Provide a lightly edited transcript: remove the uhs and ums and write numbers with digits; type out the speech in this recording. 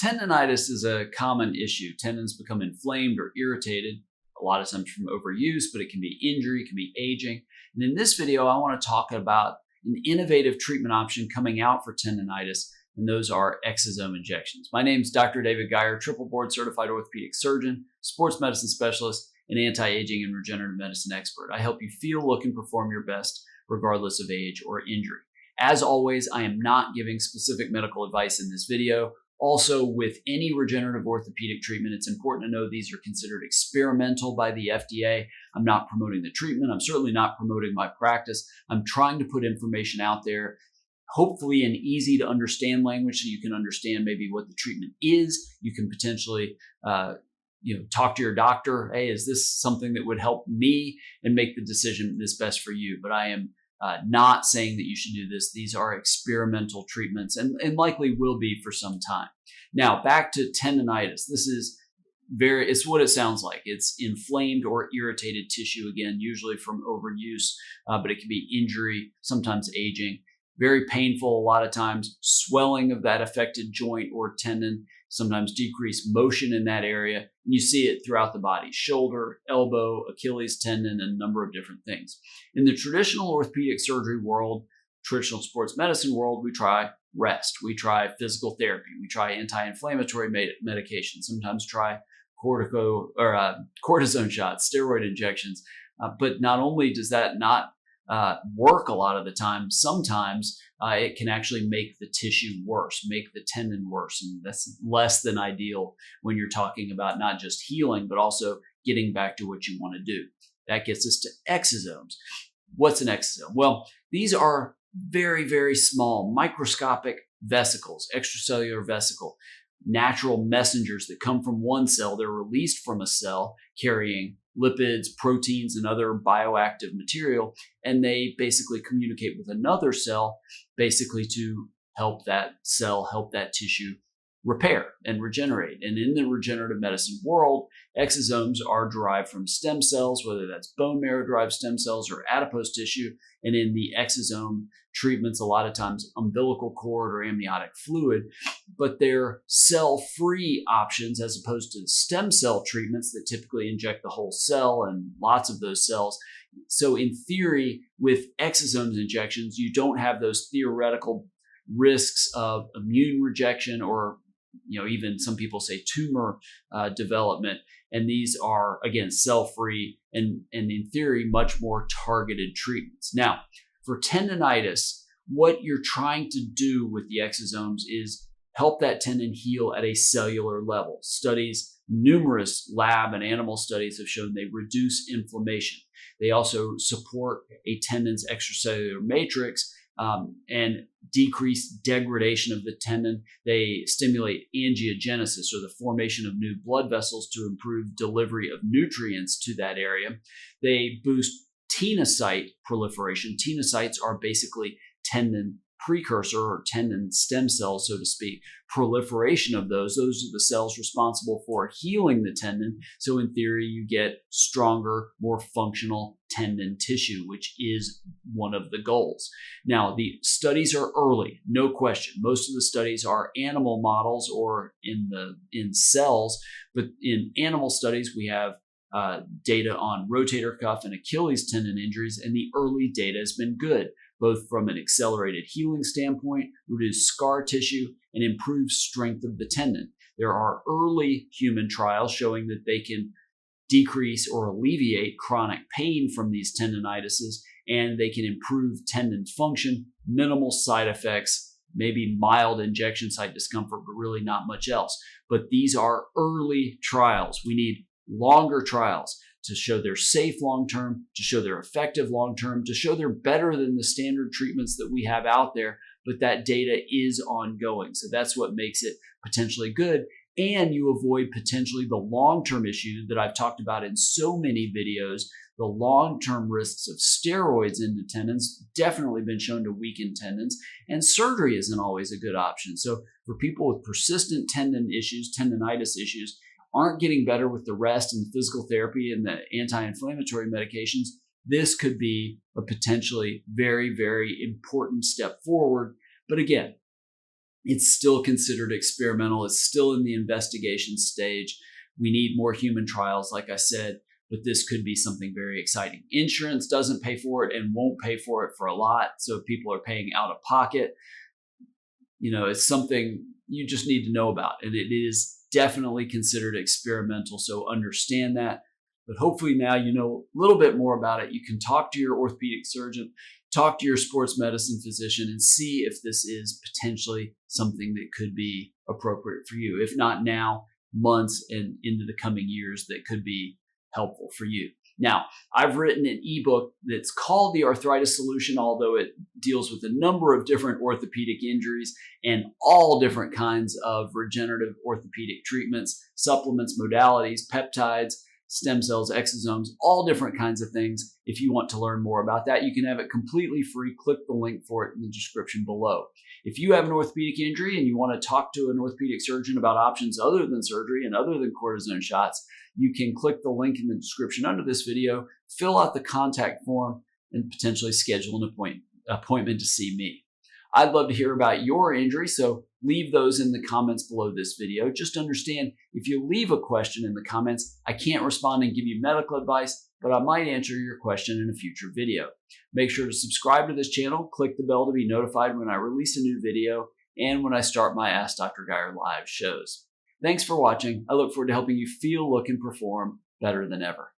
Tendonitis is a common issue. Tendons become inflamed or irritated, a lot of times from overuse, but it can be injury, it can be aging. And in this video, I want to talk about an innovative treatment option coming out for tendonitis, and those are exosome injections. My name is Dr. David Geier, triple board certified orthopedic surgeon, sports medicine specialist, and anti-aging and regenerative medicine expert. I help you feel, look, and perform your best regardless of age or injury. As always, I am not giving specific medical advice in this video. Also, with any regenerative orthopedic treatment, it's important to know these are considered experimental by the FDA. I'm not promoting the treatment. I'm certainly not promoting my practice. I'm trying to put information out there, hopefully in easy to understand language, so you can understand maybe what the treatment is. You can potentially talk to your doctor. Hey, is this something that would help me, and make the decision that's best for you? But I am not saying that you should do this. These are experimental treatments and likely will be for some time. Now, back to tendonitis. This is it's what it sounds like. It's inflamed or irritated tissue, again, usually from overuse, but it can be injury, sometimes aging. Very painful a lot of times, swelling of that affected joint or tendon, sometimes decreased motion in that area. And you see it throughout the body: shoulder, elbow, Achilles tendon, and a number of different things. In the traditional orthopedic surgery world, traditional sports medicine world, we try rest. We try physical therapy. We try anti-inflammatory medication, sometimes try cortisone shots, steroid injections. But not only does that not work a lot of the time, sometimes it can actually make the tissue worse, make the tendon worse. And that's less than ideal when you're talking about not just healing, but also getting back to what you want to do. That gets us to exosomes. What's an exosome? Well, these are very, very small, microscopic vesicles, extracellular vesicle, natural messengers that come from one cell. They're released from a cell carrying lipids, proteins, and other bioactive material, and they basically communicate with another cell, basically to help that cell, help that tissue repair and regenerate. And in the regenerative medicine world, exosomes are derived from stem cells, whether that's bone marrow derived stem cells or adipose tissue. And in the exosome treatments, a lot of times umbilical cord or amniotic fluid, but they're cell-free options as opposed to stem cell treatments that typically inject the whole cell and lots of those cells. So in theory, with exosomes injections, you don't have those theoretical risks of immune rejection or even some people say tumor development. And these are, again, cell-free and in theory, much more targeted treatments. Now, for tendonitis, what you're trying to do with the exosomes is help that tendon heal at a cellular level. Numerous lab and animal studies have shown they reduce inflammation. They also support a tendon's extracellular matrix and decrease degradation of the tendon. They stimulate angiogenesis, or the formation of new blood vessels, to improve delivery of nutrients to that area. They boost tenocyte proliferation. Tenocytes are basically tendon precursor or tendon stem cells, so to speak. Proliferation of those are the cells responsible for healing the tendon. So in theory, you get stronger, more functional tendon tissue, which is one of the goals. Now, the studies are early, no question. Most of the studies are animal models or in cells, but in animal studies, we have data on rotator cuff and Achilles tendon injuries, and the early data has been good, both from an accelerated healing standpoint, reduced scar tissue, and improved strength of the tendon. There are early human trials showing that they can decrease or alleviate chronic pain from these tendonitises, and they can improve tendon function, minimal side effects, maybe mild injection site discomfort, but really not much else. But these are early trials. We need longer trials to show they're safe long-term, to show they're effective long-term, to show they're better than the standard treatments that we have out there, but that data is ongoing. So that's what makes it potentially good. And you avoid potentially the long-term issue that I've talked about in so many videos. The long-term risks of steroids in the tendons definitely been shown to weaken tendons, and surgery isn't always a good option. So for people with persistent tendon issues, tendonitis issues, aren't getting better with the rest and the physical therapy and the anti-inflammatory medications, this could be a potentially very, very important step forward. But again, It's still considered experimental. It's still in the investigation stage. We need more human trials, like I said, but this could be something very exciting. Insurance doesn't pay for it and won't pay for it for a lot. So if people are paying out of pocket, it's something you just need to know about. And it is definitely considered experimental. So understand that. But hopefully now you know a little bit more about it. You can talk to your orthopedic surgeon, talk to your sports medicine physician, and see if this is potentially something that could be appropriate for you. If not now, months and into the coming years, that could be helpful for you. Now, I've written an ebook that's called the Arthritis Solution, although it deals with a number of different orthopedic injuries and all different kinds of regenerative orthopedic treatments, supplements, modalities, peptides, stem cells, exosomes, all different kinds of things. If you want to learn more about that, you can have it completely free. Click the link for it in the description below. If you have an orthopedic injury and you want to talk to an orthopedic surgeon about options other than surgery and other than cortisone shots, you can click the link in the description under this video, fill out the contact form, and potentially schedule an appointment to see me. I'd love to hear about your injury, so leave those in the comments below this video. Just understand, if you leave a question in the comments, I can't respond and give you medical advice, but I might answer your question in a future video. Make sure to subscribe to this channel, click the bell to be notified when I release a new video and when I start my Ask Dr. Geier live shows. Thanks for watching. I look forward to helping you feel, look, and perform better than ever.